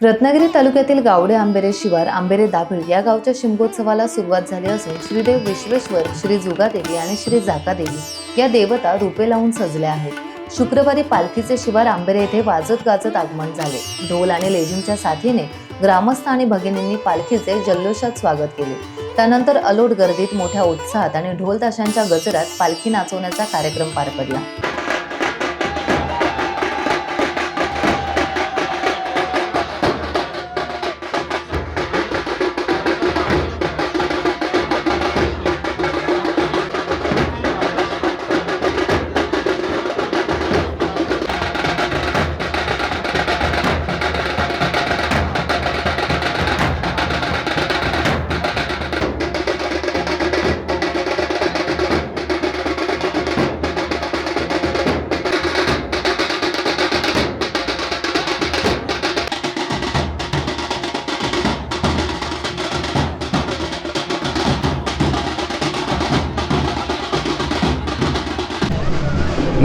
रत्नागिरी तालुक्यातील गावडे आंबेरे शिवार आंबेरे दाभिळ या गावच्या शिमगोत्सवाला सुरुवात झाली असून श्रीदेव विश्वेश्वर, श्री जुगादेवी आणि श्री जाकादेवी या देवता रूपे लावून सजल्या आहेत। शुक्रवारी पालखीचे शिवार आंबेरे येथे वाजत गाजत आगमन झाले। ढोल आणि लेझिमच्या साथीने ग्रामस्थ आणि भगिनींनी पालखीचे जल्लोषात स्वागत केले। त्यानंतर अलोट गर्दीत मोठ्या उत्साहात आणि ढोल ताशांच्या गजरात पालखी नाचवण्याचा कार्यक्रम पार पडला।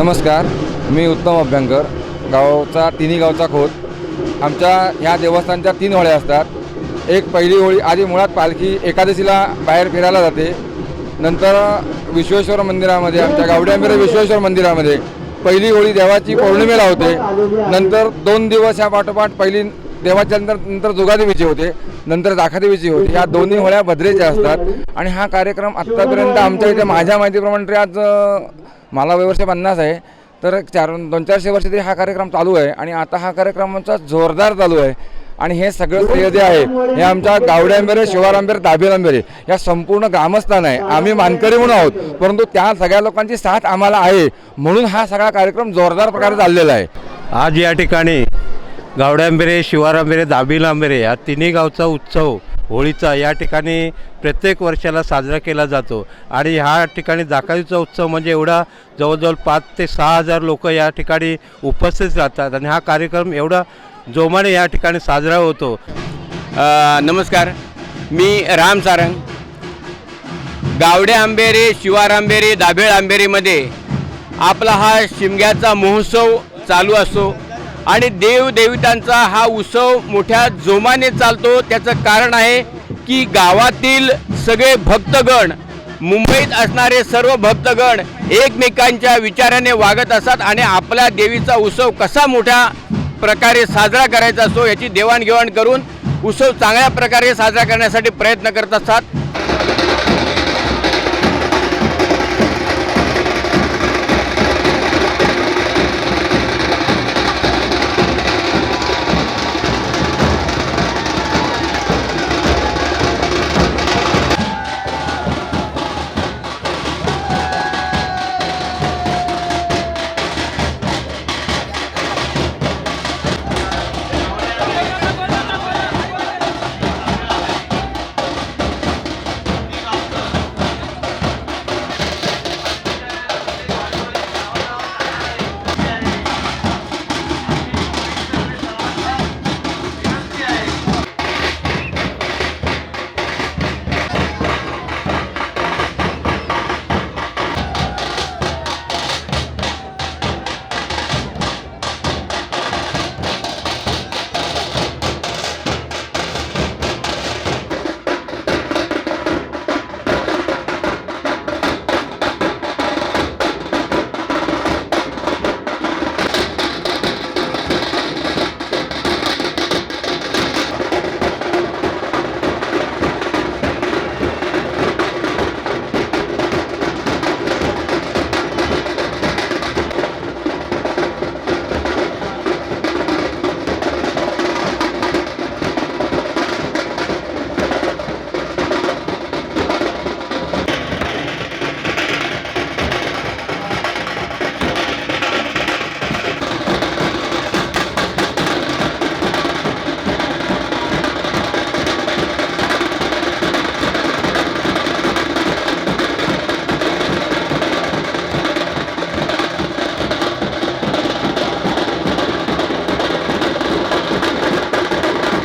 नमस्कार, मी उत्तम अभ्यंकर, तिन्ही गावचा खोत। आमच्या ह्या देवस्थानच्या 3 होळ्या असतात। एक पहिली होळी आधी मुळात पालखी एकादशीला बाहेर फिरायला जाते। नंतर विश्वेश्वर मंदिरामध्ये, आमच्या गावडे आंबेरे विश्वेश्वर मंदिरामध्ये पहिली होळी देवाची पौर्णिमेला होते। नंतर 2 दिवस ह्या पाठोपाठ पहिली देवाच्या नंतर जुगादेवीची होते, नंतर जाकादेवीची होते। या दोन्ही होळ्या भद्रेच्या असतात आणि हा कार्यक्रम आत्तापर्यंत आमच्या इथे माझ्या माहितीप्रमाणे आज मला वय वर्ष 50 आहे, तर 200-400 वर्ष तरी हा कार्यक्रम चालू आहे आणि आता हा कार्यक्रमाचा जोरदार चालू आहे। आणि हे सगळं श्रेय जे आहे हे आमच्या गावडे आंबेरे, शिवार आंबेरे, दाभिळ आंबेरे या संपूर्ण ग्रामस्थांना आहे। आम्ही मानकरी म्हणून आहोत, परंतु त्या सगळ्या लोकांची साथ आम्हाला आहे, म्हणून हा सगळा कार्यक्रम जोरदार प्रकारे चाललेला आहे। आज या ठिकाणी गावडे आंबेरे, शिवार आंबेरे, दाभिळ आंबेरे या तिन्ही गावचा उत्सव होळीचा या ठिकाणी प्रत्येक वर्षाला साजरा केला जातो आणि ह्या ठिकाणी जाकादेवीचा उत्सव म्हणजे एवढा जवळजवळ 5 ते 6 हजार लोक या ठिकाणी उपस्थित राहतात आणि हा कार्यक्रम एवढा जोमाने या ठिकाणी साजरा होतो। नमस्कार, मी राम सारंग। गावडे आंबेरे, शिवार आंबेरे, दाभिळ आंबेरेमध्ये आपला हा शिमग्याचा महोत्सव चालू असतो आणि देवदेवतांचा हा उत्सव मोठ्या जोमाने चालतो। त्याचं कारण आहे की गावातील सगळे भक्तगण, मुंबईत असणारे सर्व भक्तगण एकमेकांच्या विचाराने वागत असतात आणि आपल्या देवीचा उत्सव कसा मोठ्या प्रकारे साजरा करायचा असतो याची देवाणघेवाण करून उत्सव चांगल्या प्रकारे साजरा करण्यासाठी प्रयत्न करत असतात।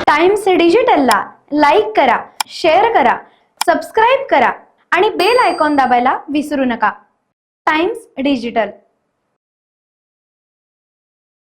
टाइम्स डिजिटलला लाईक करा, शेअर करा, सबस्क्राइब करा आणि बेल आयकॉन दाबायला विसरू नका। Times digital.